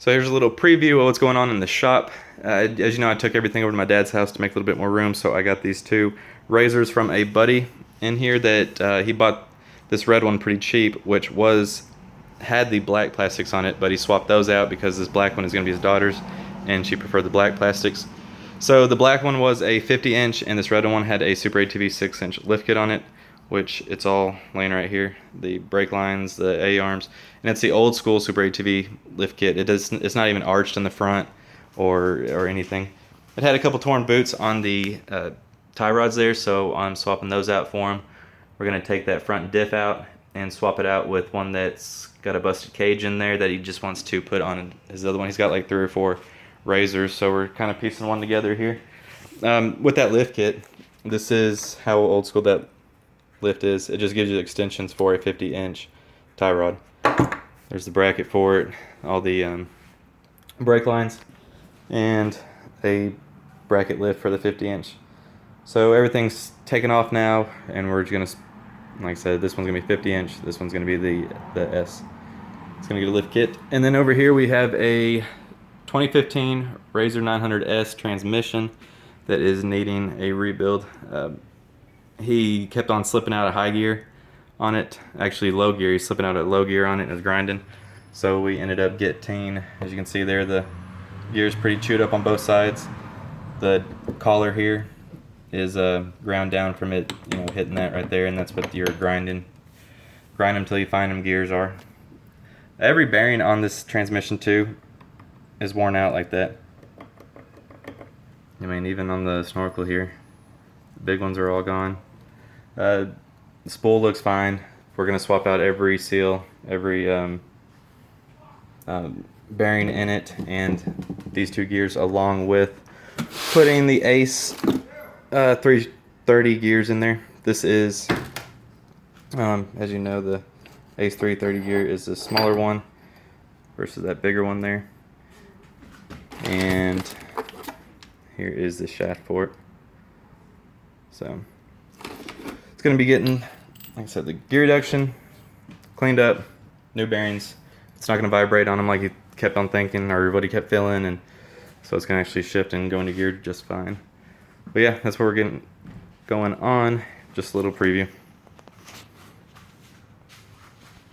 So here's a little preview of what's going on in the shop. As you know, I took everything over to my dad's house to make a little bit more room, so I got these two razors from a buddy in here that he bought this red one pretty cheap, which had the black plastics on it, but he swapped those out because this black one is going to be his daughter's, and she preferred the black plastics. So the black one was a 50-inch, and this red one had a Super ATV 6-inch lift kit on it, which it's all laying right here. The brake lines, the A-arms, and it's the old school Super ATV lift kit. It's not even arched in the front or anything. It had a couple torn boots on the tie rods there, so I'm swapping those out for him. We're gonna take that front diff out and swap it out with one that's got a busted cage in there that he just wants to put on his other one. He's got like 3 or 4 razors, so we're kind of piecing one together here. With that lift kit, this is how old school that lift is. It just gives you extensions for a 50-inch tie rod. There's the bracket for it, all the brake lines, and a bracket lift for the 50-inch. So everything's taken off now, and we're just gonna, like I said, this one's gonna be 50-inch. This one's gonna be the S. It's gonna get a lift kit, and then over here we have a 2015 RZR 900S transmission that is needing a rebuild. He kept on slipping out of high gear on it. Actually low gear, he's slipping out of low gear on it and is grinding. So we ended up getting, as you can see there, the gear's pretty chewed up on both sides. The collar here is ground down from it, hitting that right there, and that's what you're grinding. Grind them until you find them gears are. Every bearing on this transmission too is worn out like that. I mean, even on the snorkel here, the big ones are all gone. The spool looks fine. We're gonna swap out every seal, every bearing in it, and these 2 gears, along with putting the Ace 330 gears in there. This is, as you know, the Ace 330 gear is the smaller one versus that bigger one there. And here is the shaft for it. So it's going to be getting, like I said, the gear reduction cleaned up, new bearings. It's not going to vibrate on them like he kept on thinking or what he kept feeling, and so it's going to actually shift and go into gear just fine. But yeah, that's what we're getting going on. Just a little preview.